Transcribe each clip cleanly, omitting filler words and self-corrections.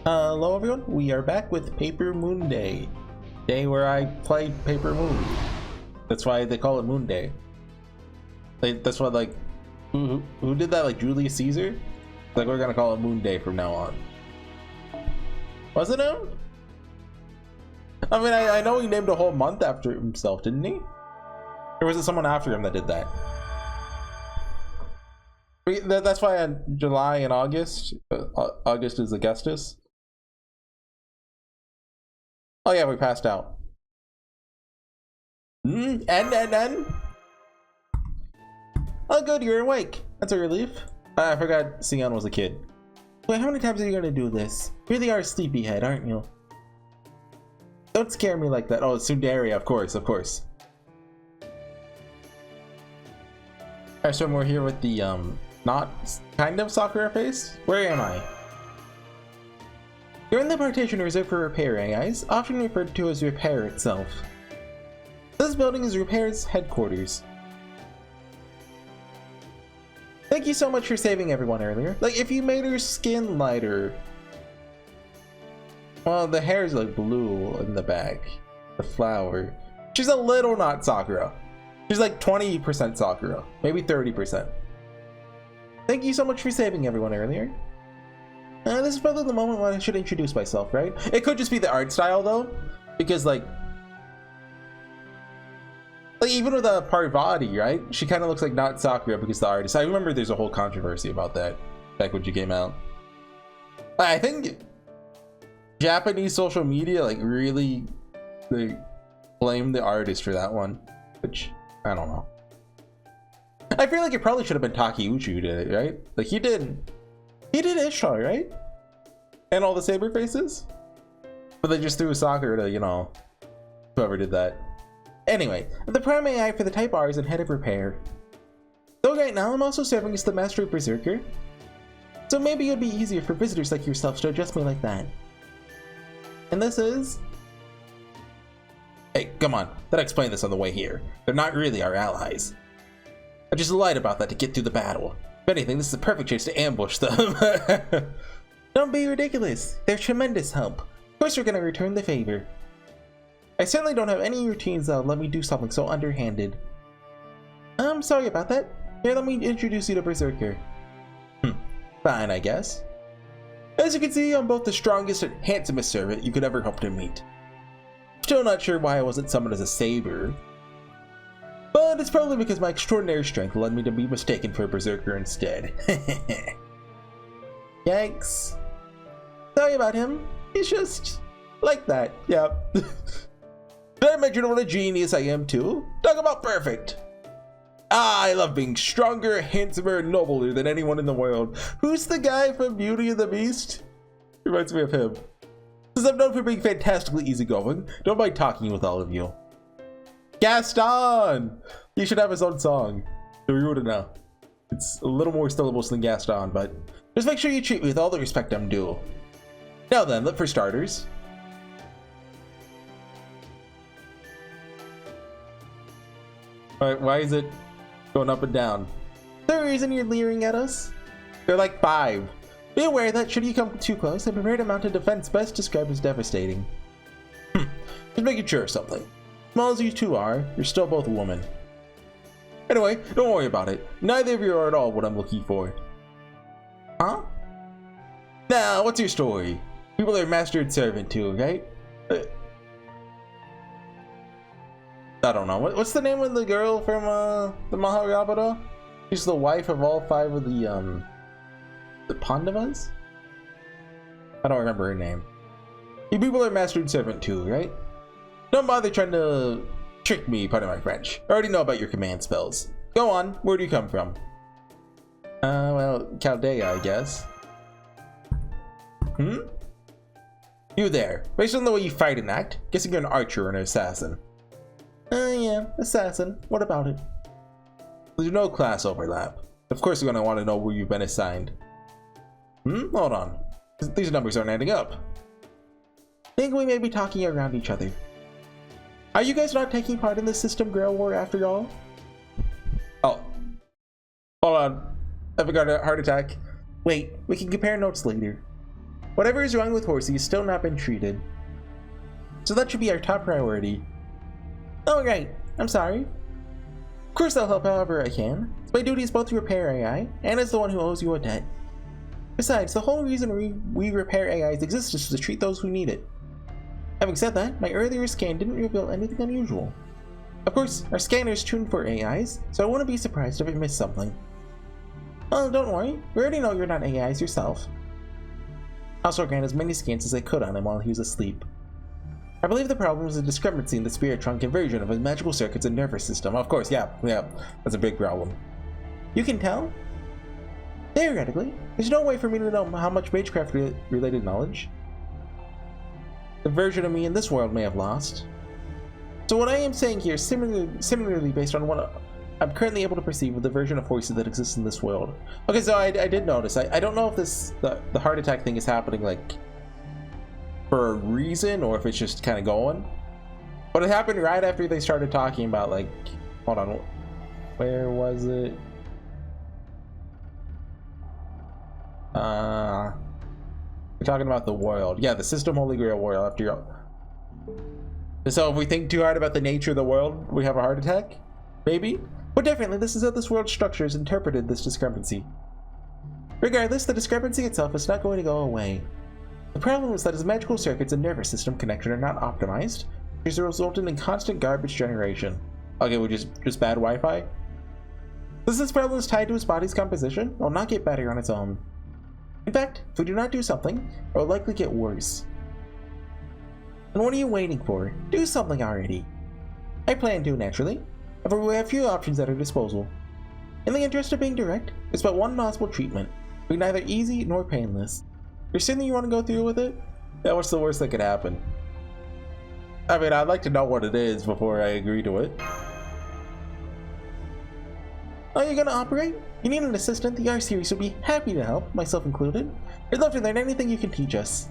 Hello everyone, we are back with Paper Moon Day. Day where I play Paper Moon. That's why they call it Moon Day. That's why, like, who did that? Like Julius Caesar? Like, we're gonna call it Moon Day from now on. Was it him? I mean, I know he named a whole month after himself, didn't he? Or was it someone after him that did that? That's why on July and August, August is Augustus. Oh yeah, we passed out. N. Oh good, you're awake. That's a relief. I forgot Sion was a kid. Wait, how many times are you gonna do this? You really are a sleepyhead, aren't you? Don't scare me like that. Oh, Sundaria, of course. Alright, so we're here with the, not kind of Sakura face? Where am I? You're in the partition reserved for repair, guys, often referred to as repair itself. This building is repair's headquarters. Thank you so much for saving everyone earlier. Like, if you made her skin lighter. Well, the hair's like blue in the back. The flower. She's a little not Sakura. She's like 20% Sakura, maybe 30%. Thank you so much for saving everyone earlier. This is probably the moment when I should introduce myself, right? It could just be the art style though, because like even with a Parvati, right? She kind of looks like not Sakura because the artist. I remember there's a whole controversy about that back when she came out. I think Japanese social media like really they blame the artist for that one, which I don't know. I feel like it probably should have been Takeuchi who did it, right? Like he did Ishtar, right? And all the saber faces? But they just threw Sakura to, you know, whoever did that. Anyway, the prime AI for the Type R is in head of repair. So right now I'm also serving as the Master of Berserker. So maybe it'd be easier for visitors like yourselves to address me like that. And this is... Hey, come on, let's explain this on the way here. They're not really our allies. I just lied about that to get through the battle. If anything, this is a perfect chance to ambush them. Don't be ridiculous. They're tremendous help. Of course we're gonna return the favor. I certainly don't have any routines that'll let me do something so underhanded. I'm sorry about that. Here, let me introduce you to Berserker. Fine, I guess. As you can see, I'm both the strongest and handsomest servant you could ever hope to meet. Still not sure why I wasn't summoned as a saber. But it's probably because my extraordinary strength led me to be mistaken for a berserker instead. Yikes. Sorry about him. He's just like that. Yep. Did I mention what a genius I am too? Talk about perfect. I love being stronger, handsomer, and nobler than anyone in the world. Who's the guy from Beauty and the Beast? Reminds me of him. Since I'm known for being fantastically easygoing, don't mind talking with all of you. Gaston! He should have his own song. Duryodhana. It's a little more syllables than Gaston, but just make sure you treat me with all the respect I'm due. Now then, look for starters. Alright, why is it going up and down? Is there a reason you're leering at us? They're like 5. Be aware that should you come too close, and prepare to mount a defense best described as devastating. Just making sure of something. Small as you two are, you're still both a woman. Anyway, don't worry about it. Neither of you are at all what I'm looking for. Huh? Now, what's your story? People are master and servant too, right? I don't know. What's the name of the girl from the Mahabharata? She's the wife of all 5 of the Pandavas? I don't remember her name. You people are master and servant too, right? Don't bother trying to trick me, pardon my French. I already know about your command spells. Go on, where do you come from? Well, Chaldea, I guess. You there. Based on the way you fight and act, guessing you're an archer or an assassin. Yeah, assassin. What about it? There's no class overlap. Of course you're gonna want to know where you've been assigned. Hold on. These numbers aren't adding up. Think we may be talking around each other. Are you guys not taking part in the system Grail War after all? Oh. Hold on. I forgot a heart attack. Wait, we can compare notes later. Whatever is wrong with Horsey has still not been treated. So that should be our top priority. Oh right, I'm sorry. Of course I'll help however I can. It's my duty as both to repair AI, and as the one who owes you a debt. Besides, the whole reason we repair AI's existence is to treat those who need it. Having said that, my earlier scan didn't reveal anything unusual. Of course, our scanner is tuned for AIs, so I wouldn't be surprised if it missed something. Oh, don't worry, we already know you're not AIs yourself. I also ran as many scans as I could on him while he was asleep. I believe the problem is a discrepancy in the spirit trunk conversion of his magical circuits and nervous system. Of course, yeah, that's a big problem. You can tell? Theoretically, there's no way for me to know how much magecraft related knowledge the version of me in this world may have lost. So what I am saying here is similarly based on what I'm currently able to perceive of the version of Horsey that exists in this world. Okay, so I did notice. I don't know if the heart attack thing is happening like for a reason or if it's just kind of going. But it happened right after they started talking about like, hold on, where was it? We're talking about the world. Yeah, the system Holy Grail world after you're... So if we think too hard about the nature of the world, we have a heart attack? Maybe? But definitely, this is how this world structure has interpreted this discrepancy. Regardless, the discrepancy itself is not going to go away. The problem is that his magical circuits and nervous system connection are not optimized, which is resulting in constant garbage generation. Okay, which is just bad Wi-Fi? Since this problem is tied to his body's composition, it will not get better on its own. In fact, if we do not do something, it will likely get worse. And what are you waiting for? Do something already. I plan to, naturally. However, we have few options at our disposal. In the interest of being direct, there's but one possible treatment, being neither easy nor painless. You're certain you want to go through with it? Yeah, what's the worst that could happen? I mean, I'd like to know what it is before I agree to it. Oh, you're gonna operate? You need an assistant? The R-Series would be happy to help, myself included. I'd love to learn anything you can teach us.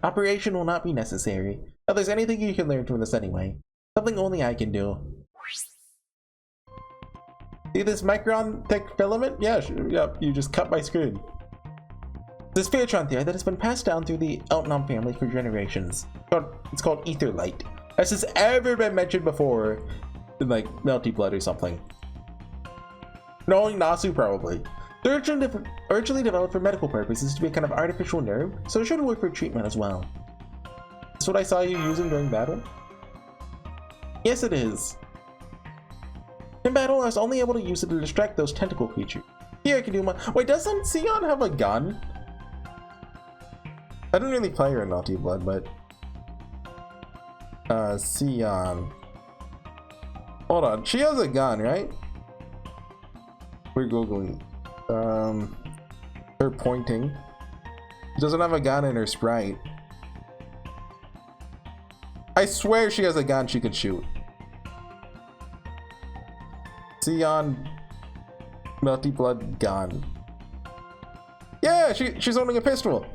Operation will not be necessary. If there's anything you can learn from this anyway. Something only I can do. See this micron thick filament? Yeah, you just cut my screen. This Spiritron theory that has been passed down through the Eltnom family for generations. It's called ether light. Has this ever been mentioned before in like Melty Blood or something? Knowing Nasu probably. They're originally developed for medical purposes to be a kind of artificial nerve, so it should work for treatment as well. Is this what I saw you using during battle? Yes, it is. In battle, I was only able to use it to distract those tentacle creatures. Here I can do my— Wait, doesn't Sion have a gun? I didn't really play her in Melty Blood, but... Sion... Hold on, she has a gun, right? We're googling. Her pointing. She doesn't have a gun in her sprite. I swear she has a gun she could shoot. Sion Melty Blood gun. Yeah, she's owning a pistol.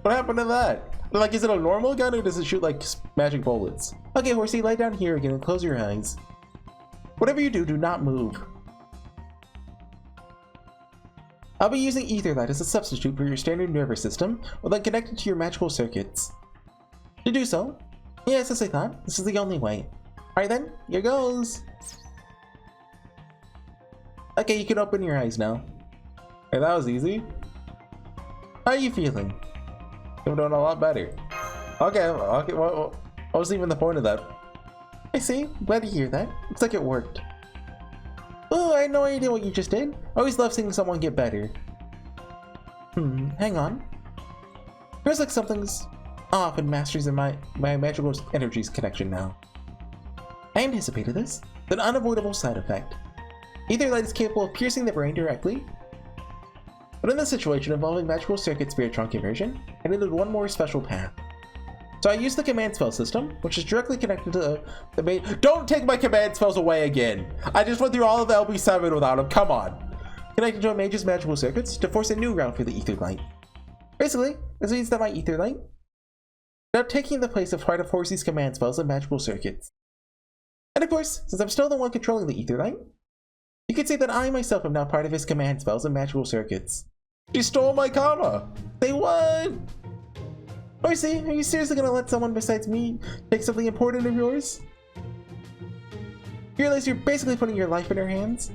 What happened to that? Like, is it a normal gun or does it shoot like magic bullets? Okay, Horsey, lie down here again and close your eyes. Whatever you do, do not move. I'll be using ether light as a substitute for your standard nervous system, or then connected to your magical circuits. To do so, yes, as I thought, this is the only way. Alright then, here goes. Okay, you can open your eyes now. Hey, that was easy. How are you feeling? I'm doing a lot better. Okay, what was even the point of that? I see, glad to hear that. Looks like it worked. Oh, I had no idea what you just did. I always love seeing someone get better. Hang on. Feels like something's off in Masters in my magical energies connection now. I anticipated this. It's an unavoidable side effect. Ether light is capable of piercing the brain directly, but in this situation involving magical circuit spirit trunk conversion, I needed one more special path. So I used the command spell system, which is directly connected to the main— Don't take my command spells away again! I just went through all of the LB7 without them, come on! Connected to a mage's magical circuits to force a new route for the ether light. Basically, this means that my ether light is now taking the place of part of Horsey's command spells and magical circuits. And of course, since I'm still the one controlling the ether light, you could say that I myself am now part of his command spells and magical circuits. She stole my comma. Say what? Horsey, are you seriously gonna let someone besides me take something important of yours? You realize you're basically putting your life in her hands?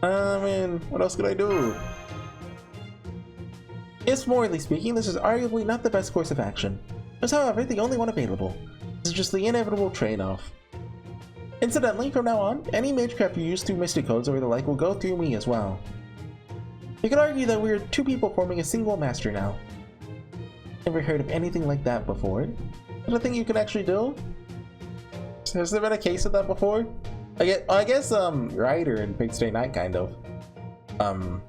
I mean, what else could I do? Yes, morally speaking, this is arguably not the best course of action. There's, however, the only one available. This is just the inevitable trade-off. Incidentally, from now on, any magecraft you use through mystic codes or the like will go through me as well. You could argue that we're two people forming a single master now. Never heard of anything like that before. Is that a thing you can actually do? Has there been a case of that before? I guess Ryder and Big Stay Night kind of. And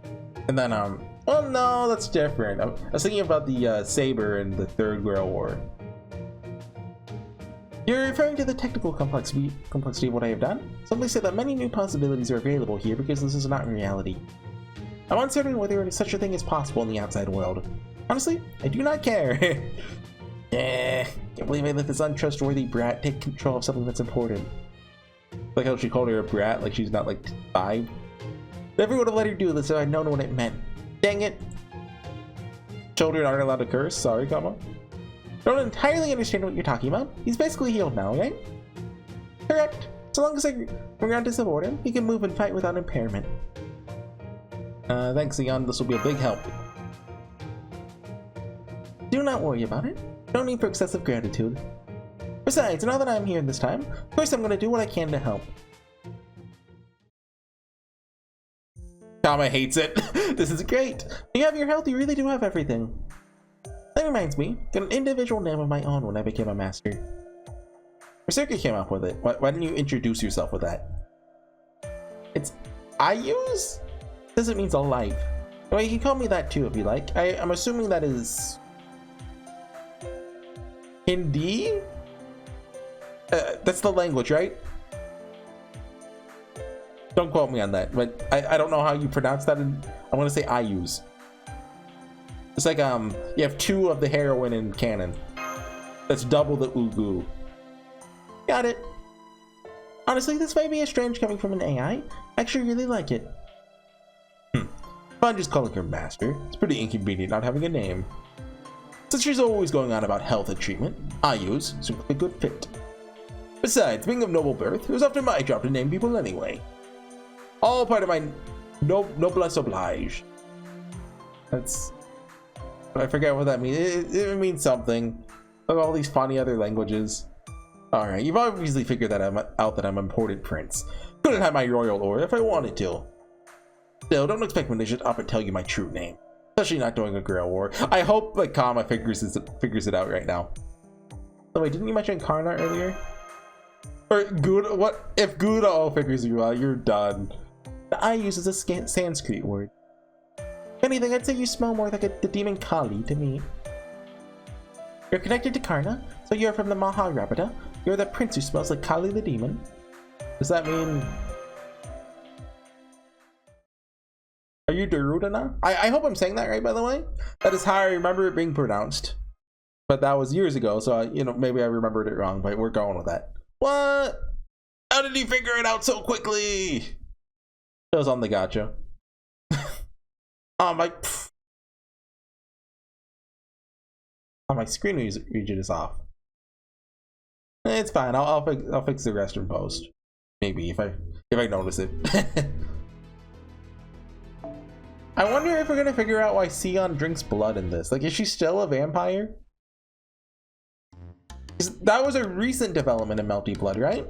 then oh no, that's different. I was thinking about the Saber and the Third Grail War. You're referring to the technical complexity of what I have done? Simply say that many new possibilities are available here because this is not reality. I'm uncertain whether such a thing is possible in the outside world. Honestly, I do not care. Yeah, can't believe I let this untrustworthy brat take control of something that's important. Like how she called her a brat, like she's not like 5. Never would have let her do this if I'd known what it meant. Dang it. Children aren't allowed to curse. Sorry, comma. Don't entirely understand what you're talking about. He's basically healed now, right? Correct. So long as I'm around to support him, he can move and fight without impairment. Thanks, Leon. This will be a big help. Do not worry about it. No need for excessive gratitude. Besides, now that I'm here this time, of course I'm gonna do what I can to help. Kama hates it. This is great. You have your health, you really do have everything. That reminds me, got an individual name of my own when I became a master. Berserker came up with it. Why didn't you introduce yourself with that? It's HorseyEatYou? This means alive. Well, you can call me that too if you like. I'm assuming that is Hindi? That's the language, right? Don't quote me on that, but I don't know how you pronounce that. I want to say HorseyEatYou. It's like you have 2 of the heroine in canon. That's double the Ugu. Got it. Honestly, this may be a strange coming from an AI. I actually really like it. Fine just calling her master. It's pretty inconvenient not having a name. Since she's always going on about health and treatment, HorseyEatYou's seems like a good fit. Besides, being of noble birth, it was often my job to name people anyway. All part of my noblesse oblige. That's... I forget what that means. It means something. Like all these funny other languages. Alright, you've obviously figured that out that I'm an important prince. Couldn't have my royal aura if I wanted to. Still, don't expect me to just up and tell you my true name. Especially not during a Grail War. I hope like Kama figures it out right now. Oh wait, didn't you mention Karna earlier? Or Gouda? What if Gouda figures you out? You're done. The I use is a Sanskrit word. If anything, I'd say you smell more like the demon Kali to me. You're connected to Karna, so you're from the Maharabada. You're the prince who smells like Kali the demon. Does that mean... Are you Duryodhana? I hope I'm saying that right, by the way. That is how I remember it being pronounced. But that was years ago, so you know, maybe I remembered it wrong, but we're going with that. What? How did he figure it out so quickly? It was on the gotcha. Oh my screen region is off. It's fine. I'll fix the rest in post. Maybe if I notice it. I wonder if we're gonna figure out why Sion drinks blood in this. Like, is she still a vampire? That was a recent development in Melty Blood, right?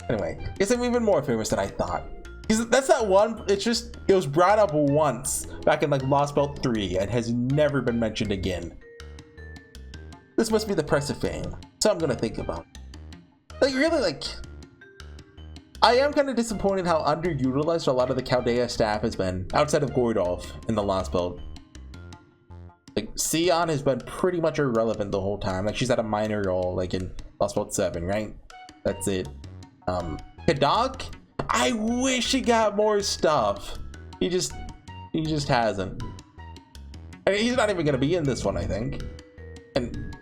Anyway, I guess I'm even more famous than I thought. Because that's that one, it was brought up once back in like Lost Belt 3 and has never been mentioned again. This must be the price of fame. So I'm gonna think about it. Like really, like, I am kind of disappointed how underutilized a lot of the Chaldea staff has been outside of Gordolf in the Lost Belt. Like Sion has been pretty much irrelevant the whole time. Like she's had a minor role like in Lost Belt 7, right? That's it. Kadak, I wish he got more stuff. He just hasn't. I mean, he's not even gonna be in this one, I think. And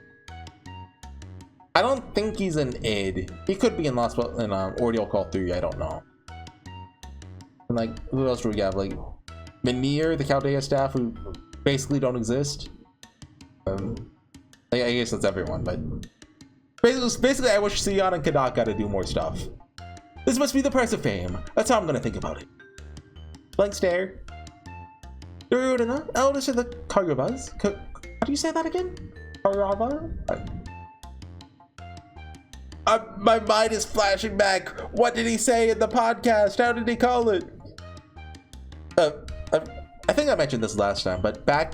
I don't think he's an id. He could be in Lost Belt in Ordeal Call 3, I don't know. And like, who else do we have? Like, Minir, the Chaldea staff, who basically don't exist. I guess that's everyone, but basically, I wish Sion and Kadak got to do more stuff. This must be the price of fame. That's how I'm gonna think about it. Blank stare. Duryodhana, eldest of the Kauravas. How do you say that again? Kaurava? My mind is flashing back. What did he say in the podcast? How did he call it? I think I mentioned this last time, but back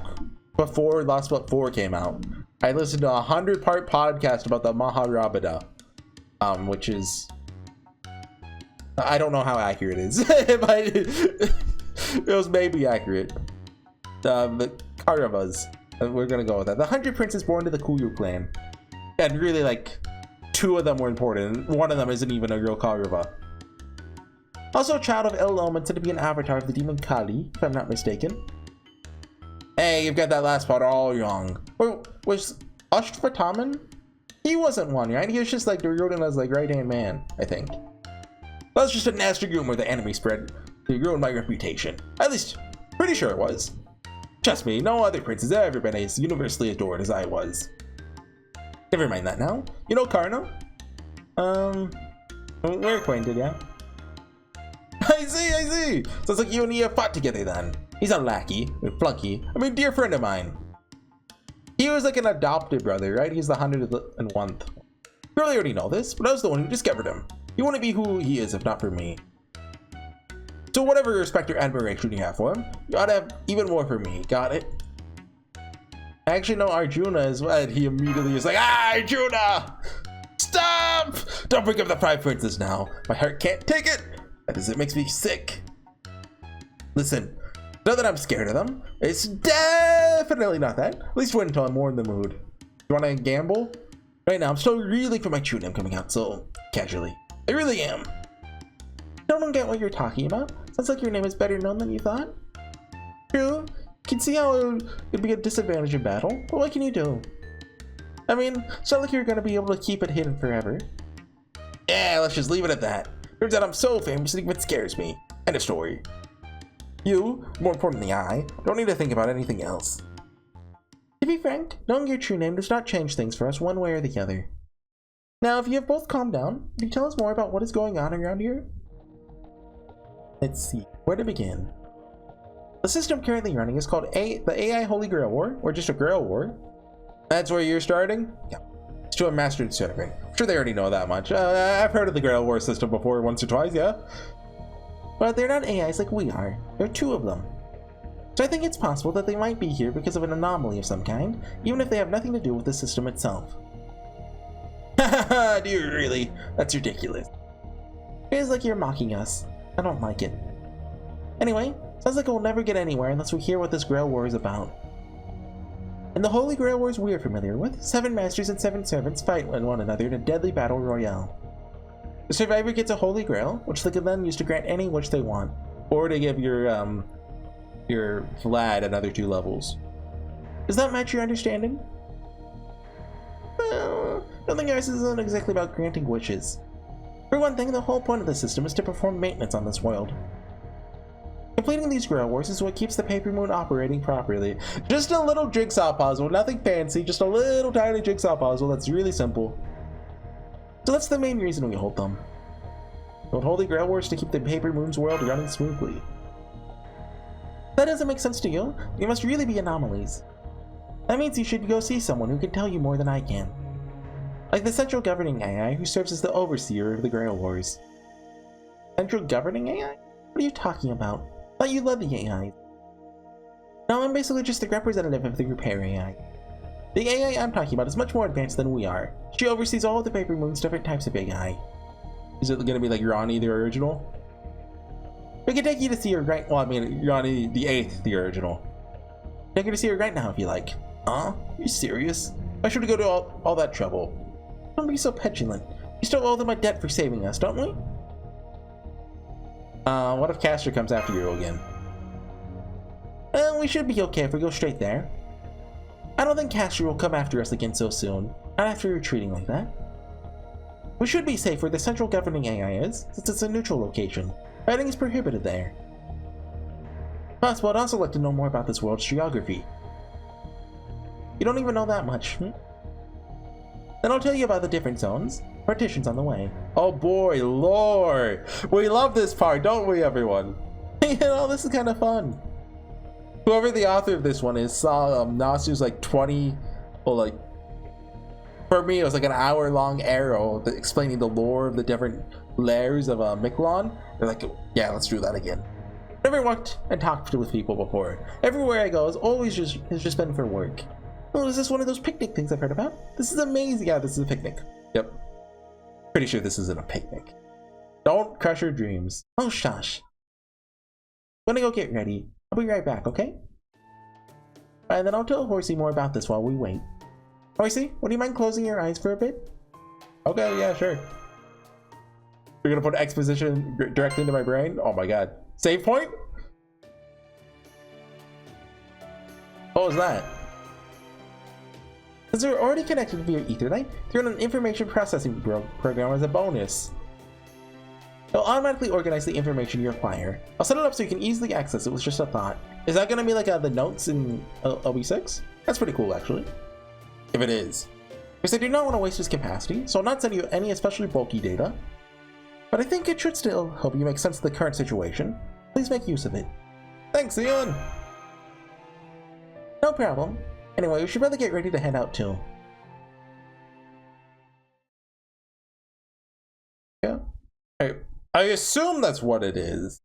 before Lost Book 4 came out, I listened to a 100-part podcast about the Maharabada, which is, I don't know how accurate it is, but it was maybe accurate. The Kauravas, we're gonna go with that. The 100 princes born to the Kuyu clan, and really like 2 of them were important. One of them isn't even a real Kaurava. Also a child of ill omen, said to be an avatar of the demon Kali, if I'm not mistaken. Hey, you've got that last part all wrong. Was Ashtvataman? He wasn't one, right? He was just like Duryodhana's like right-hand man, I think. That was just a nasty rumor the enemy spread to ruin my reputation. At least, pretty sure it was. Trust me, no other prince has ever been as universally adored as I was. Never mind that now. You know Karno? We're acquainted, yeah? I see! Sounds like you and he have fought together then. He's a lackey, a flunky, I mean, dear friend of mine. He was like an adopted brother, right? He's the 101th. You probably already know this, but I was the one who discovered him. He wouldn't be who he is if not for me. So whatever respect or admiration you have for him, you ought to have even more for me, got it? I actually know Arjuna as well, and he immediately is like, Arjuna! Stop! Don't bring up the 5 princes now. My heart can't take it. That is, it makes me sick. Listen, not that I'm scared of them. It's definitely not that. At least wait until I'm more in the mood. You want to gamble? Right now, I'm still reeling for my true name coming out, so casually. I really am. Don't get what you're talking about. Sounds like your name is better known than you thought. True. You can see how it would be a disadvantage in battle, but what can you do? I mean, it's not like you're going to be able to keep it hidden forever. Yeah, let's just leave it at that. Turns out I'm so famous that it scares me. End of story. You, more importantly I, don't need to think about anything else. To be frank, knowing your true name does not change things for us one way or the other. Now, if you have both calmed down, can you tell us more about what is going on around here? Let's see, where to begin? The system currently running is called the AI Holy Grail War, or just a Grail War. That's where you're starting? Yeah. It's to a mastered servant. I'm sure they already know that much. I've heard of the Grail War system before, once or twice, yeah? But they're not AIs like we are. There are 2 of them. So I think it's possible that they might be here because of an anomaly of some kind, even if they have nothing to do with the system itself. Hahaha, do you really? That's ridiculous. It feels like you're mocking us. I don't like it. Anyway, sounds like we'll never get anywhere unless we hear what this Grail War is about. In the Holy Grail Wars we are familiar with, 7 masters and 7 servants fight one another in a deadly battle royale. The survivor gets a Holy Grail, which they can then use to grant any wish they want, or to give your Vlad another 2 levels. Does that match your understanding? Well, nothing else isn't exactly about granting wishes. For one thing, the whole point of the system is to perform maintenance on this world. Completing these Grail Wars is what keeps the Paper Moon operating properly. Just a little jigsaw puzzle, nothing fancy, just a little tiny jigsaw puzzle that's really simple. So that's the main reason we hold them. We hold Holy Grail Wars to keep the Paper Moon's world running smoothly. If that doesn't make sense to you, you must really be anomalies. That means you should go see someone who can tell you more than I can. Like the Central Governing AI, who serves as the overseer of the Grail Wars. Central Governing AI? What are you talking about? I thought you led the AI. No, I'm basically just the representative of the repair AI. The AI I'm talking about is much more advanced than we are. She oversees all of the Paper Moon's different types of AI. Is it gonna be like Rani the original? We can take you to see her right— well, I mean, Rani the 8th, the original. Take her to see her right now if you like. Huh? Are you serious? Why should we go to all that trouble? Don't be so petulant. We still owe them a debt for saving us, don't we? What if Castor comes after you again? Well, we should be okay if we go straight there. I don't think Castor will come after us again so soon. Not after retreating like that. We should be safe where the Central Governing AI is, since it's a neutral location. Fighting is prohibited there. Possible, I'd also like to know more about this world's geography. You don't even know that much. Then I'll tell you about the different zones. Partitions on the way. Oh boy, lore! We love this part, don't we, everyone? You know, this is kind of fun. Whoever the author of this one is saw Nasu's like 20, well, like, for me it was like an hour-long arrow explaining the lore of the different layers of Miquelon. They're like, yeah, let's do that again. Never walked and talked with people before. Everywhere I go has just been for work. Oh, is this one of those picnic things I've heard about? This is amazing. Yeah, this is a picnic. Yep. Pretty sure this isn't a picnic. Don't crush your dreams. Oh, shush. I'm gonna go get ready. I'll be right back, okay? And then I'll tell Horsey more about this while we wait. Horsey, would you mind closing your eyes for a bit? Okay, yeah, sure. You're gonna put exposition directly into my brain? Oh my god. Save point? What was that? Since we're already connected via Etherlight, throw an information processing program as a bonus. It'll automatically organize the information you require. I'll set it up so you can easily access it with just a thought. Is that going to be like the notes in LB6? That's pretty cool, actually. If it is. Because I do not want to waste its capacity, so I'll not send you any especially bulky data. But I think it should still help you make sense of the current situation. Please make use of it. Thanks, Leon! No problem. Anyway, we should probably get ready to head out too. Yeah. I assume that's what it is.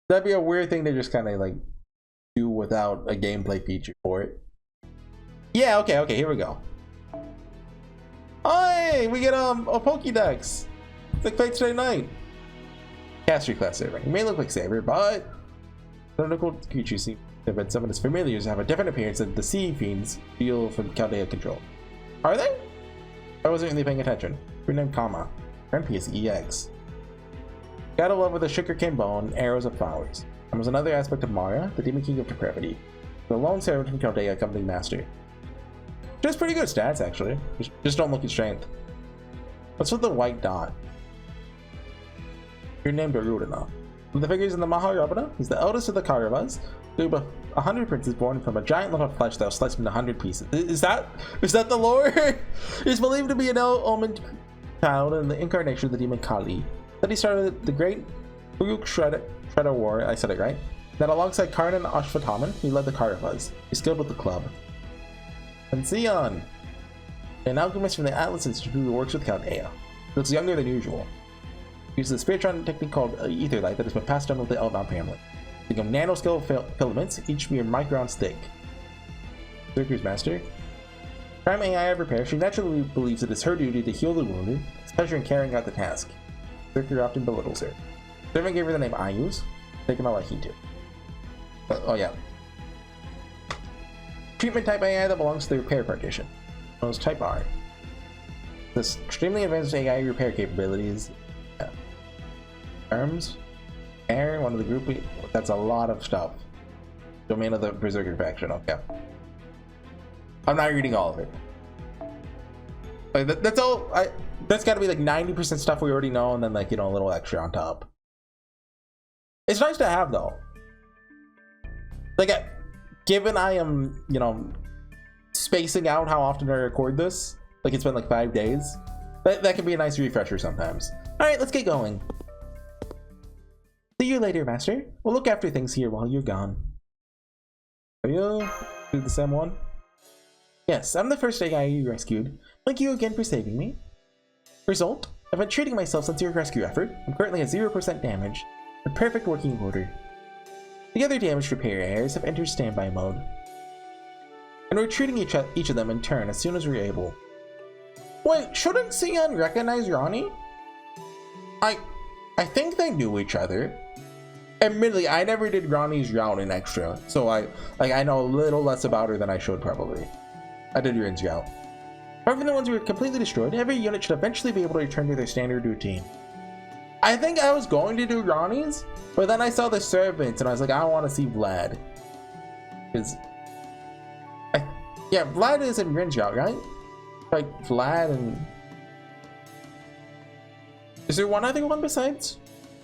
That'd be a weird thing to just kind of like do without a gameplay feature for it. Yeah, okay, here we go. Hey, we get a Pokédex. It's like Fate Stay Night. Caster class Saber. You may look like Saber, but technical creatures seem to have been summoned as familiars have a different appearance than the sea fiends feel from Chaldea control. Are they? I wasn't really paying attention. Renamed Kama. NPS EX. Gotta love with a sugarcane bone, arrows of flowers. And was another aspect of Mara, the Demon King of Depravity. The lone servant from Chaldea, accompanying master. Just pretty good stats, actually. Just don't look at strength. What's with the white dot? You're named Duryodhana. One of the figures in the Mahabharata, he's the eldest of the Kauravas. There were 100 princes born from a giant lump of flesh that was sliced into 100 pieces. Is that the lore? He's believed to be an omened child and the incarnation of the demon Kali. Then he started the great Uruk Shredder War, I said it right. Then alongside Karna and Ashwatthama, he led the Kauravas. He's skilled with the club. And Sion, an alchemist from the Atlas Institute who works with Chaldea. He looks younger than usual. He uses a spiritron technique called Etherlight that has been passed down with the Eldon family. They become nanoscale filaments, each mere micron thick. Zerker's master. Prime AI of repair, she naturally believes it is her duty to heal the wounded, especially in carrying out the task. Zerker often belittles her. Servant gave her the name Ayus, taking all I heed to. Oh yeah. Treatment type AI that belongs to the repair partition. Known as Type R. This extremely advanced AI repair capabilities. Arms. Air, one of the group. That's a lot of stuff. Domain of the Berserker faction. Okay. I'm not reading all of it. Like, that's all. That's got to be like 90% stuff we already know, and then like, you know, a little extra on top. It's nice to have though. Like, given I am, you know, spacing out how often I record this, like it's been like 5 days, that can be a nice refresher sometimes. All right, let's get going. See you later, Master. We'll look after things here while you're gone. Are you? Do the same one? Yes, I'm the first AI you rescued. Thank you again for saving me. Result? I've been treating myself since your rescue effort. I'm currently at 0% damage. In perfect working order. The other damaged repair airs have entered standby mode. And we're treating each of them in turn as soon as we're able. Wait, shouldn't Sion recognize Ronnie? I think they knew each other. Admittedly, I never did Ronnie's route in extra, so I know a little less about her than I should probably. I did Rin's route. However, the ones who were completely destroyed, every unit should eventually be able to return to their standard routine. I think I was going to do Ronnie's, but then I saw the servants and I was like, I want to see Vlad. Because, yeah, Vlad is in Rin's route, right? Like, Vlad and... Is there one other one besides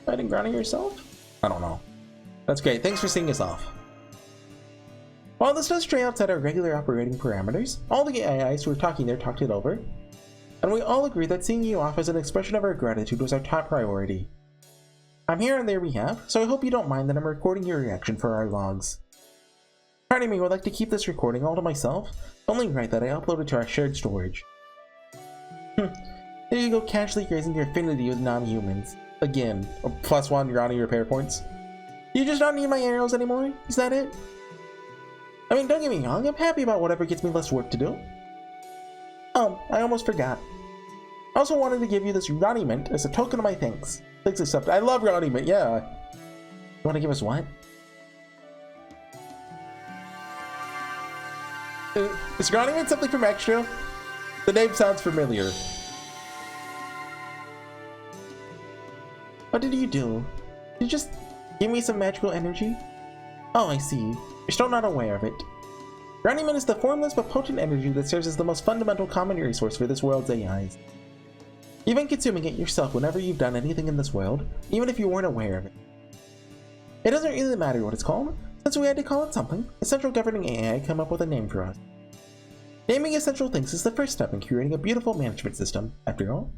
fighting Ronnie yourself? I don't know. That's great. Thanks for seeing us off. While this does stray outside our regular operating parameters, all the AIs who were talking there talked it over, and we all agree that seeing you off as an expression of our gratitude was our top priority. I'm here on their behalf, so I hope you don't mind that I'm recording your reaction for our logs. Part of me would like to keep this recording all to myself, only right that I upload it to our shared storage. There you go, casually raising your affinity with non-humans. Again, a +1 Ronnie repair points. You just don't need my arrows anymore? Is that it? I mean, don't get me wrong, I'm happy about whatever gets me less work to do. Oh, I almost forgot. I also wanted to give you this Ronnie Mint as a token of my thanks. Thanks accepted. I love Ronnie Mint, yeah. You want to give us what? Is Ronnie Mint something from Extra? The name sounds familiar. What did you do? Did you just give me some magical energy? Oh, I see. You're still not aware of it. Ronnie Mint is the formless but potent energy that serves as the most fundamental common resource for this world's AIs. You've been consuming it yourself whenever you've done anything in this world, even if you weren't aware of it. It doesn't really matter what it's called, since we had to call it something. The central governing AI came up with a name for us. Naming essential things is the first step in creating a beautiful management system, after all.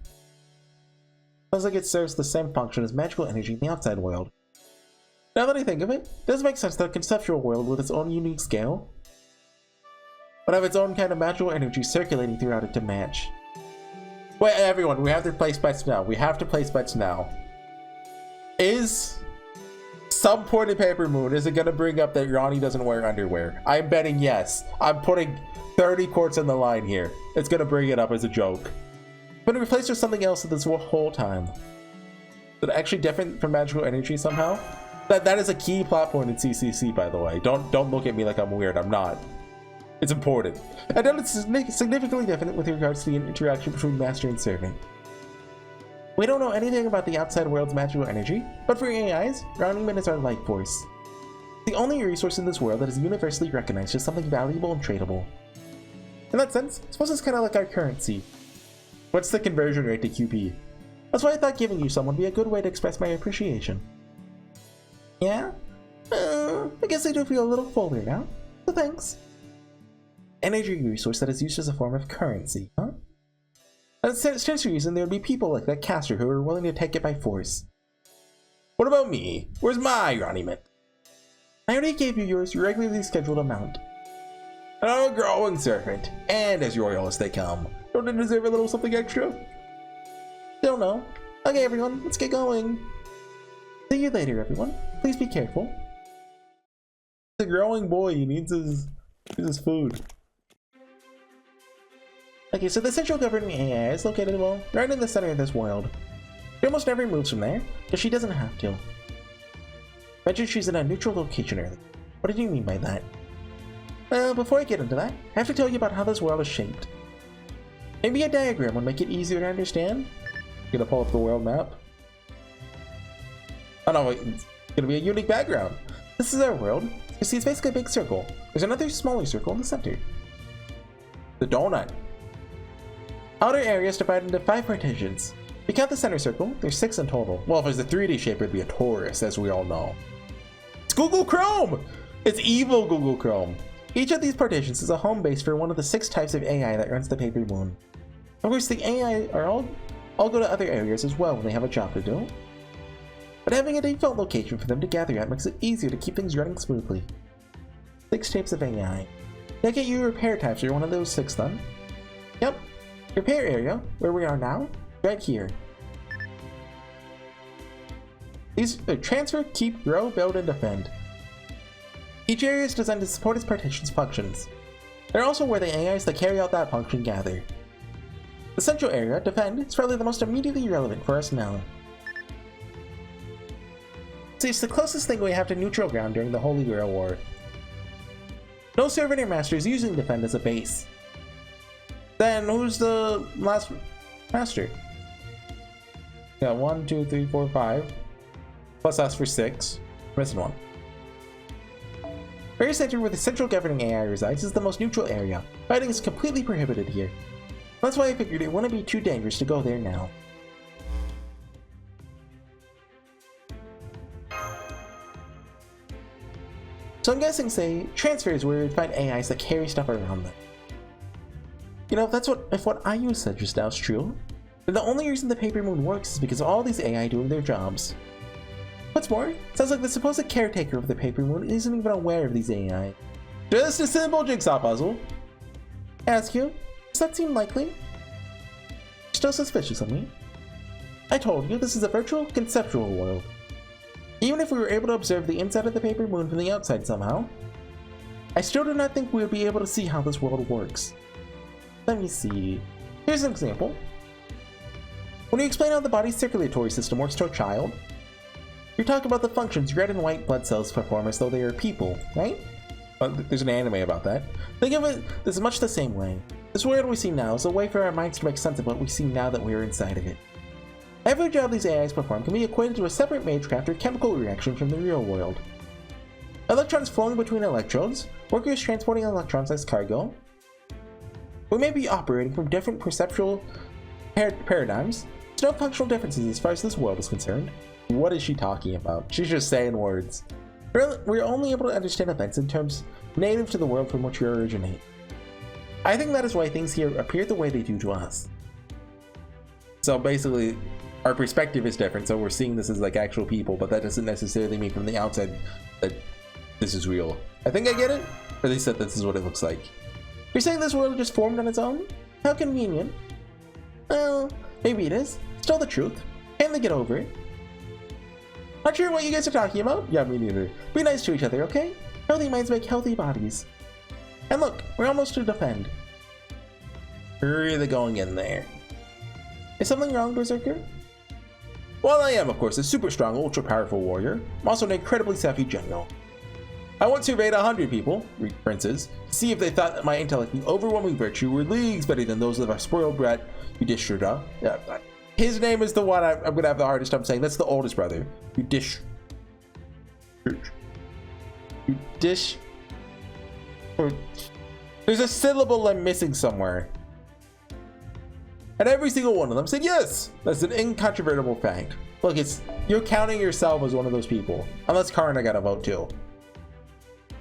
Sounds like it serves the same function as magical energy in the outside world. Now that I think of it, it does make sense that a conceptual world with its own unique scale would have its own kind of magical energy circulating throughout it to match. Wait, everyone, we have to place bets now. We have to place bets now. Is some point in Paper Moon, is it going to bring up that Ronnie doesn't wear underwear? I'm betting yes. I'm putting 30 quarts on the line here. It's going to bring it up as a joke. But it replaced with something else this whole time. Is it actually different from magical energy somehow? That is a key plot point in CCC, by the way. Don't look at me like I'm weird. I'm not. It's important. And then it's significantly different with regards to the interaction between master and servant. We don't know anything about the outside world's magical energy, but for AIs, Ronnie Mint is our life force. The only resource in this world that is universally recognized as something valuable and tradable. In that sense, I suppose it's kind of like our currency. What's the conversion rate to QP? That's why I thought giving you some would be a good way to express my appreciation. Yeah? I guess I do feel a little fuller now, so thanks. Energy resource that is used as a form of currency, huh? That stands to reason there would be people like that caster who are willing to take it by force. What about me? Where's my Ronnie Mint? I already gave you yours regularly scheduled amount. And I'm a growing servant, and as royal as they come. Don't I deserve a little something extra? Don't know. Okay everyone, let's get going. See you later everyone. Please be careful. He's a growing boy, he needs his food. Okay, so the central governing AI is located, well, right in the center of this world. She almost never moves from there, because she doesn't have to. Imagine she's in a neutral location early. What do you mean by that? Well, before I get into that, I have to tell you about how this world is shaped. Maybe a diagram would make it easier to understand. I'm gonna pull up the world map. Oh no, wait, it's gonna be a unique background. This is our world. You see, it's basically a big circle. There's another smaller circle in the center. The donut. Outer area is divided into 5 partitions. If you count the center circle, there's 6 in total. Well, if there's a 3D shape, it'd be a torus, as we all know. It's Google Chrome! It's evil Google Chrome. Each of these partitions is a home base for one of the 6 types of AI that runs the Paper Moon. Of course, the AI are all go to other areas as well when they have a job to do. But having a default location for them to gather at makes it easier to keep things running smoothly. 6 types of AI. Can I get you repair types for one of those 6 then? Yep. Repair area, where we are now, right here. These are transfer, keep, grow, build, and defend. Each area is designed to support its partition's functions. They're also where the AIs that carry out that function gather. The central area, defend, is probably the most immediately relevant for us now. See, it's the closest thing we have to neutral ground during the Holy Grail War. No servant or master is using defend as a base. Then who's the last master? Yeah, 1, 2, 3, 4, 5. Plus us for 6. Missing one. Very center where the central governing AI resides is the most neutral area. Fighting is completely prohibited here. That's why I figured it wouldn't be too dangerous to go there now. So I'm guessing, say, transfers where you'd find AIs that carry stuff around them. You know, if what IU said just now is true, then the only reason the paper moon works is because of all these AI doing their jobs. What's more, it sounds like the supposed caretaker of the paper moon isn't even aware of these AI. Just a simple jigsaw puzzle. Ask you, does that seem likely? Still suspicious of me? I told you this is a virtual, conceptual world. Even if we were able to observe the inside of the paper moon from the outside somehow, I still do not think we would be able to see how this world works. Let me see. Here's an example. When you explain how the body's circulatory system works to a child, you're talking about the functions red and white blood cells perform as though they are people, right? There's an anime about that. Think of it this much the same way. This world we see now is a way for our minds to make sense of what we see now that we are inside of it. Every job these AIs perform can be equated to a separate magecraft or chemical reaction from the real world. Electrons flowing between electrodes, workers transporting electrons as cargo. We may be operating from different perceptual paradigms. There's no functional differences as far as this world is concerned. What is she talking about? She's just saying words. We're only able to understand events in terms native to the world from which we originate. I think that is why things here appear the way they do to us. So basically, our perspective is different, so we're seeing this as like actual people, but that doesn't necessarily mean from the outside that this is real. I think I get it, or at least that this is what it looks like. You're saying this world just formed on its own? How convenient. Well, maybe it is. Still the truth. Can't they get over it? Not sure what you guys are talking about? Yeah, me neither. Be nice to each other, okay? Healthy minds make healthy bodies. And look, we're almost to defend. Really going in there. Is something wrong, Berserker? While I am, of course, a super strong, ultra powerful warrior, I'm also an incredibly savvy general. I once surveyed 100 people, princes, to see if they thought that my intellect and overwhelming virtue were leagues better than those of our spoiled brat, Yudhishthira. Yeah, his name is the one I'm gonna have the hardest time saying. That's the oldest brother. Yudish. There's a syllable I'm missing somewhere. And every single one of them said yes. That's an incontrovertible fact. Look, you're counting yourself as one of those people. Unless Karna got a vote too.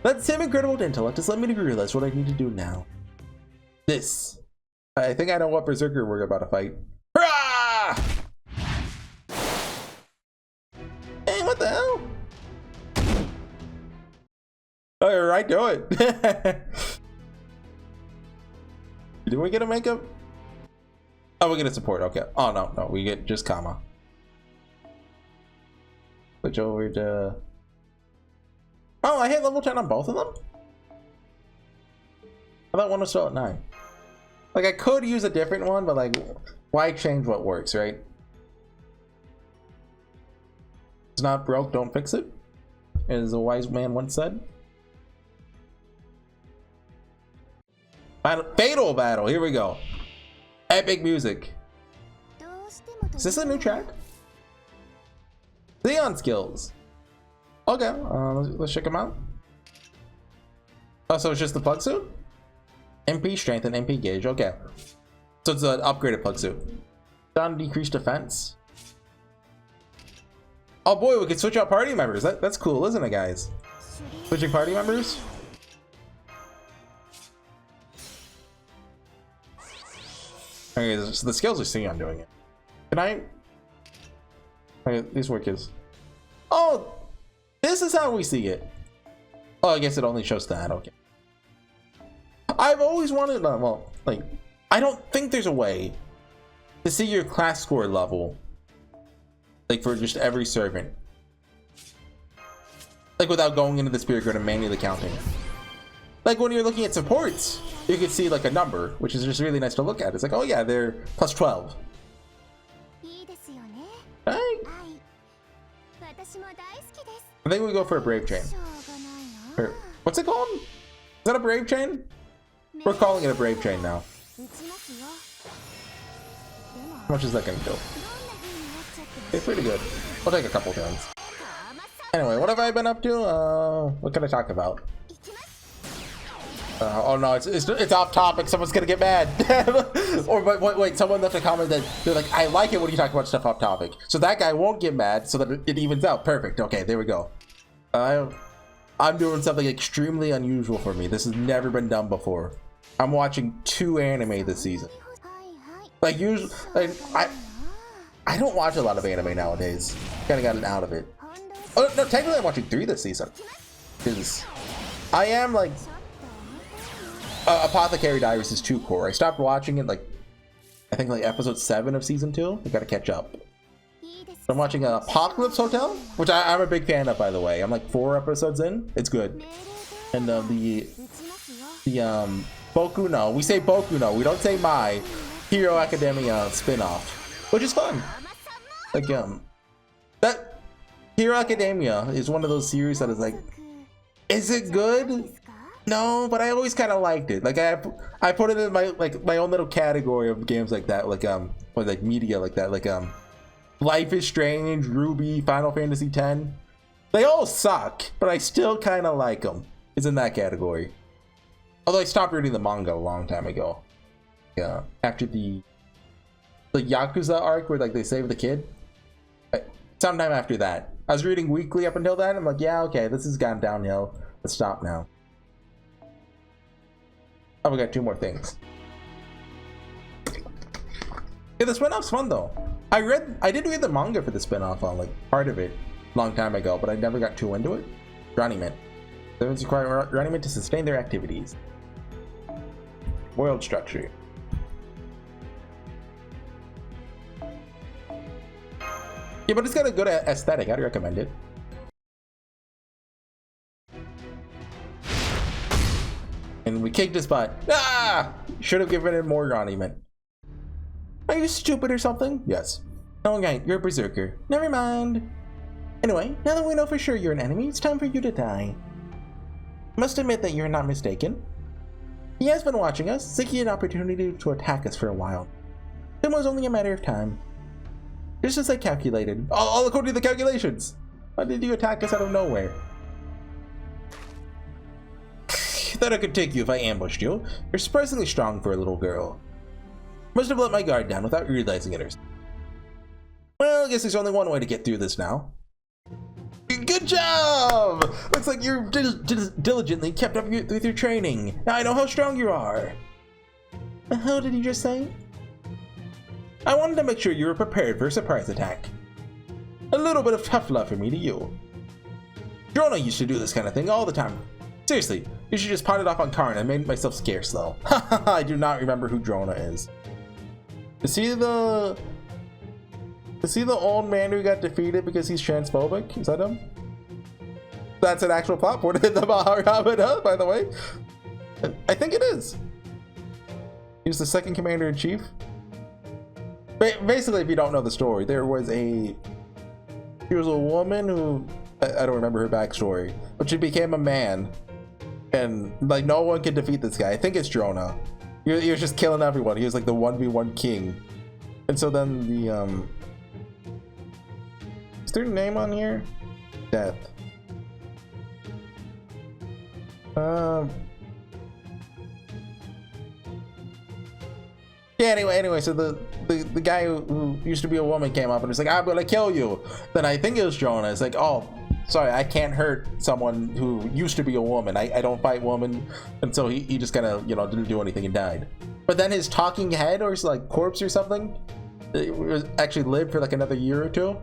That same incredible intellect has led me to realize what I need to do now. This. I think I know what Berserker we're about to fight. Hurrah! Hey, what the hell? Alright, do it. Did we get a makeup? Oh, we get a support. Okay. Oh, no, we get just comma. Switch over to... Oh, I hit level 10 on both of them? I thought one was still at 9. Like, I could use a different one, but like, why change what works, right? It's not broke, don't fix it, as a wise man once said. Fatal battle, here we go. Epic music. Is this a new track? Xeon skills. Okay, let's check them out. Oh, so it's just the plug suit? MP strength and MP gauge, okay. So it's an upgraded plug suit. Down decreased defense. Oh boy, we can switch out party members. That's cool, isn't it, guys? Switching party members? Okay, so the skills are seeing I'm doing it. Can I? Okay, these work is. Oh! This is how we see it. Oh, I guess it only shows that. Okay. I've always wanted, well, like, I don't think there's a way to see your class score level, like for just every servant, like without going into the spirit grid and manually counting. Like when you're looking at supports, you can see like a number, which is just really nice to look at. It's like, oh yeah, they're plus 12. Right? I think we go for a brave chain. What's it called? Is that a brave chain? We're calling it a brave chain now. How much is that gonna do? Okay, pretty good. We'll take a couple turns. Anyway, what have I been up to? What can I talk about? Oh no, it's off topic. Someone's gonna get mad. Or wait, someone left a comment that they're like, I like it when you talk about stuff off topic. So that guy won't get mad, so that it evens out. Perfect. Okay, there we go. I'm doing something extremely unusual for me. This has never been done before. I'm watching 2 anime this season. Like usually, like, I don't watch a lot of anime nowadays. Kind of gotten out of it. Oh no, technically I'm watching 3 this season. Because I am like Apothecary Diaries is too core. I stopped watching it like I think like episode 7 of season 2. I gotta catch up. I'm watching Apocalypse Hotel, which I'm a big fan of, by the way. I'm like 4 episodes in. It's good. And the Boku no, we say Boku no, we don't say My Hero Academia spin-off, which is fun. Like that Hero Academia is one of those series that is like, is it good? No, but I always kind of liked it. Like I put it in my own little category of games like that, like or like media like that, like Life is Strange, Ruby, Final Fantasy X. They all suck, but I still kind of like them. It's in that category. Although I stopped reading the manga a long time ago. Yeah, after the Yakuza arc where like they save the kid. Sometime after that, I was reading weekly up until then. I'm like, yeah, okay, this has gone downhill. Let's stop now. Oh, we got 2 more things. Yeah, the spin-off's fun though. I did read the manga for the spin-off on like part of it a long time ago, but I never got too into it. Running Servants require running to sustain their activities. World structure. Yeah, but it's got a good aesthetic. I'd recommend it. And we kicked his butt. Ah! Should have given it more Roniment. Are you stupid or something? Yes. Oh, right, you're a berserker. Never mind. Anyway, now that we know for sure you're an enemy, it's time for you to die. Must admit that you're not mistaken. He has been watching us, seeking an opportunity to attack us for a while. It was only a matter of time. Just as I calculated. All according to the calculations. Why did you attack us out of nowhere? Thought I could take you if I ambushed you. You're surprisingly strong for a little girl. Must have let my guard down without realizing it or something. Well, I guess there's only one way to get through this now. Good job! Looks like you're diligently kept up with your training. Now I know how strong you are. How did you just say? I wanted to make sure you were prepared for a surprise attack. A little bit of tough love from me to you. Drona used to do this kind of thing all the time. Seriously, you should just pot it off on Karna and made myself scarce though. Haha, I do not remember who Drona is. Is he the old man who got defeated because he's transphobic? Is that him? That's an actual plot point in the Mahabharata, by the way. I think it is. He was the second commander-in-chief. Basically, if you don't know the story, she was a woman who, I don't remember her backstory, but she became a man. And like no one could defeat this guy. I think it's Drona. He was just killing everyone. He was like the 1v1 king. And so then the is there a name on here? Death. Yeah, anyway, so the guy who used to be a woman came up and was like, I'm gonna kill you. Then I think it was Drona. It's like, oh, sorry, I can't hurt someone who used to be a woman. I don't fight women. And so he just kind of, didn't do anything and died. But then his talking head or his like corpse or something, it was actually lived for like another year or 2.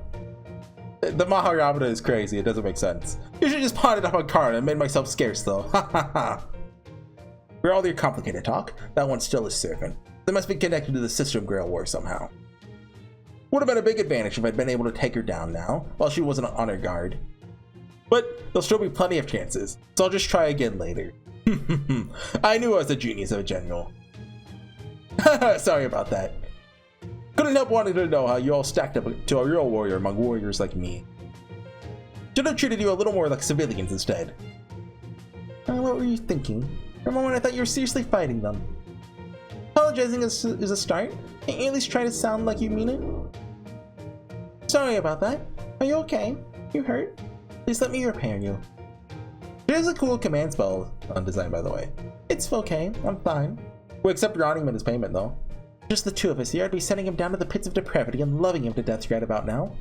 The Mahabharata is crazy. It doesn't make sense. You should just pot it up on Karna and made myself scarce though. Ha ha ha. For all your complicated talk, that one's still a servant. They must be connected to the System Grail War somehow. Would have been a big advantage if I'd been able to take her down now, while she wasn't on her guard. But there'll still be plenty of chances, so I'll just try again later. I knew I was a genius of a general. Sorry about that. Couldn't help wanting to know how you all stacked up to a real warrior among warriors like me. Should have treated you a little more like civilians instead. What were you thinking? For a moment I thought you were seriously fighting them. Apologizing is a start. Can't you at least try to sound like you mean it? Sorry about that. Are you okay? You hurt? Please let me repair you. Here's a cool command spell design, by the way. It's okay. I'm fine. We'll accept Roniment as payment, though. Just the 2 of us here, I'd be sending him down to the pits of depravity and loving him to death right about now.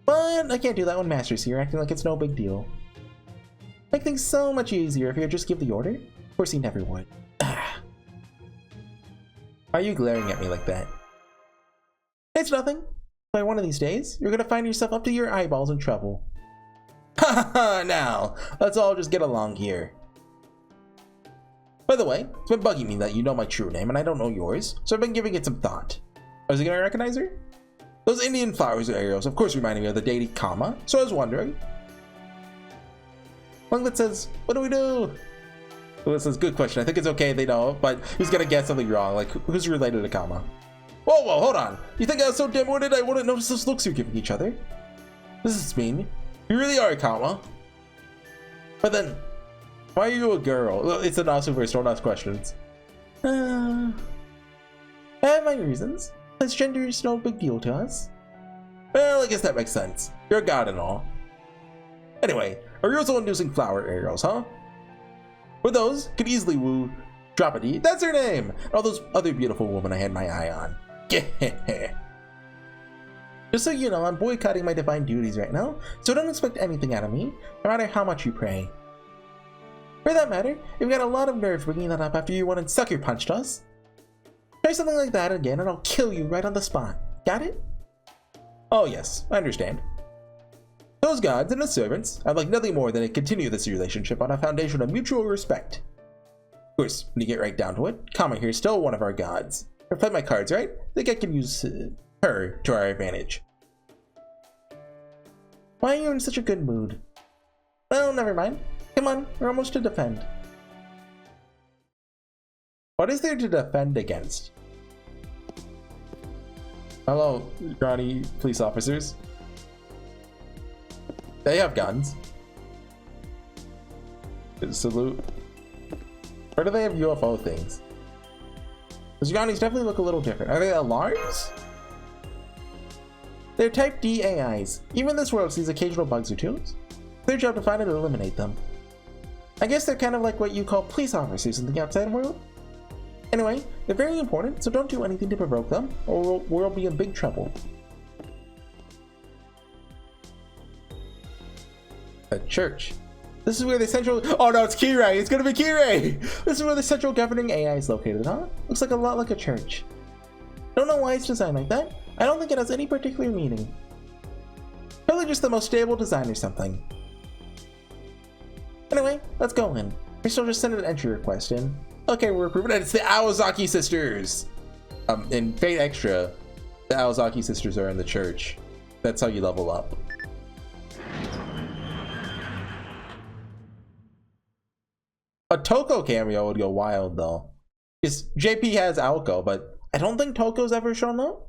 But I can't do that when Master's here, acting like it's no big deal. Make things so much easier if you just give the order. Of course he never would. Why are you glaring at me like that? It's nothing. By one of these days, you're gonna find yourself up to your eyeballs in trouble. Haha, now, let's all just get along here. By the way, it's been bugging me that you know my true name and I don't know yours, so I've been giving it some thought. Was he gonna recognize her? Those Indian flowers or arrows, of course, reminded me of the deity Kama, so I was wondering. Lunglet says, what do we do? Well, this is a good question. I think it's okay if they know, but he's gonna get something wrong, like who's related to Kama? Whoa, hold on. You think I was so dim-witted I wouldn't notice those looks you're giving each other? This is mean. You really are, Kama. But then, why are you a girl? Well, it's a nasu verse, don't ask questions. I have my reasons. This gender is no big deal to us. Well, I guess that makes sense. You're a god and all. Anyway, arousal-inducing flower arrows, huh? With those, could easily woo Draupadi, that's her name, and all those other beautiful women I had my eye on. Just so you know, I'm boycotting my divine duties right now, so don't expect anything out of me, no matter how much you pray. For that matter, you've got a lot of nerve bringing that up after you went and sucker punched us. Try something like that again and I'll kill you right on the spot. Got it? Oh yes, I understand. Those gods and the servants, I'd like nothing more than to continue this relationship on a foundation of mutual respect. Of course, when you get right down to it, Kama here is still one of our gods. I've played my cards right, I think I can use her to our advantage. Why are you in such a good mood? Well, never mind. Come on, we're almost to defend. What is there to defend against? Hello, Ronnie police officers. They have guns. Salute. Or do they have UFO things? Those Yannis definitely look a little different. Are they alarms? They're type D AIs. Even this world sees occasional bugs or two. It's their job to find and eliminate them. I guess they're kind of like what you call police officers in the outside world. Anyway, they're very important, so don't do anything to provoke them, or we'll be in big trouble. A church. This is where the central— oh no, it's Kirei! It's gonna be Kirei! This is where the central governing AI is located, huh? Looks like a lot like a church. Don't know why it's designed like that. I don't think it has any particular meaning. Probably just the most stable design or something. Anyway, let's go in. Crystal just sent an entry request in. Okay, we're approving it. It's the Awazaki sisters! In Fate Extra, the Awazaki sisters are in the church. That's how you level up. A Toko cameo would go wild though. Because JP has Aoko, but I don't think Toko's ever shown up.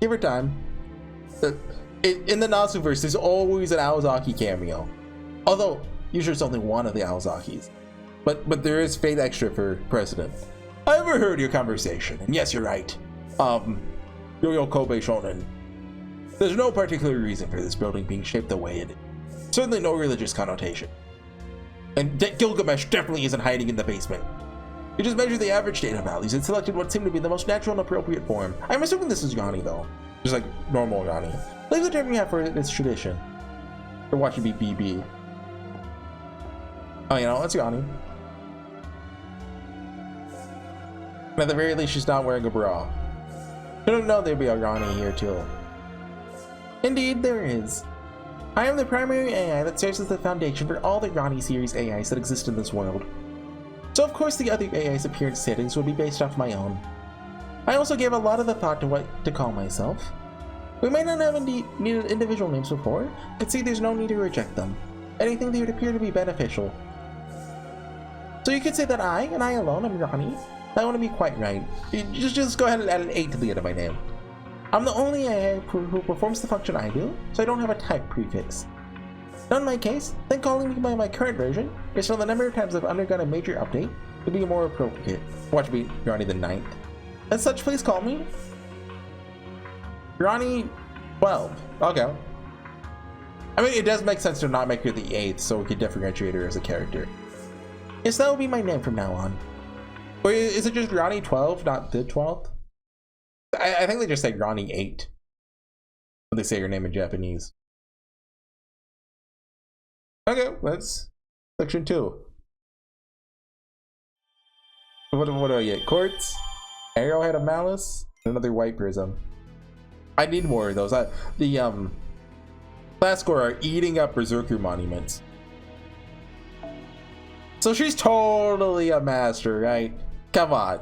Give her time. In the Nasuverse, there's always an Awazaki cameo. Although, usually it's only one of the Awazakis. But there is Fate Extra for President. I overheard your conversation, and yes, you're right. Yo-Yo Kobe Shonen. There's no particular reason for this building being shaped the way it is. Certainly no religious connotation. And Gilgamesh definitely isn't hiding in the basement. You just measured the average data values and selected what seemed to be the most natural and appropriate form. I'm assuming this is Yanni though. Just like normal Yanni. Leave the term you have for its tradition. Or watch it be BB. Oh, you know, it's Yanni. And at the very least, she's not wearing a bra. I don't know there'd be a Yanni here too. Indeed, there is. I am the primary AI that serves as the foundation for all the Yanni series AIs that exist in this world. So of course the other AI's appearance settings would be based off my own. I also gave a lot of the thought to what to call myself. We may not have needed individual names before, but see there's no need to reject them. Anything that would appear to be beneficial. So you could say that I, and I alone, am Yanni. I want to be quite right. Just go ahead and add an 8 to the end of my name. I'm the only AI who performs the function I do, so I don't have a type prefix. Not in my case, then calling me by my current version, based on the number of times I've undergone a major update, would be more appropriate. Watch me, Yanni the 9th. As such, please call me Yanni 12. Okay. I mean, it does make sense to not make her the 8th, so we could differentiate her as a character. Yes, that will be my name from now on. Or is it just Yanni 12, not the 12th? I think they just say Yanni 8 when they say your name in Japanese. Okay, that's section 2. What do I get? Quartz, arrowhead of malice, another white prism. I need more of those. The class score are eating up berserker monuments. So she's totally a master, right? Come on,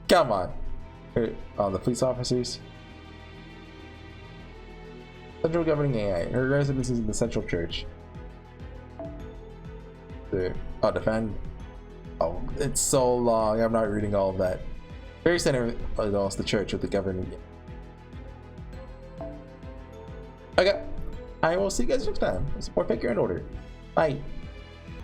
come on. Oh, the police officers. Central governing AI. Her residence is in the central church. Oh, defend. Oh, it's so long. I'm not reading all of that. Very center is the church with the governing. Okay. I will see you guys next time. Support, pick your own order. Bye.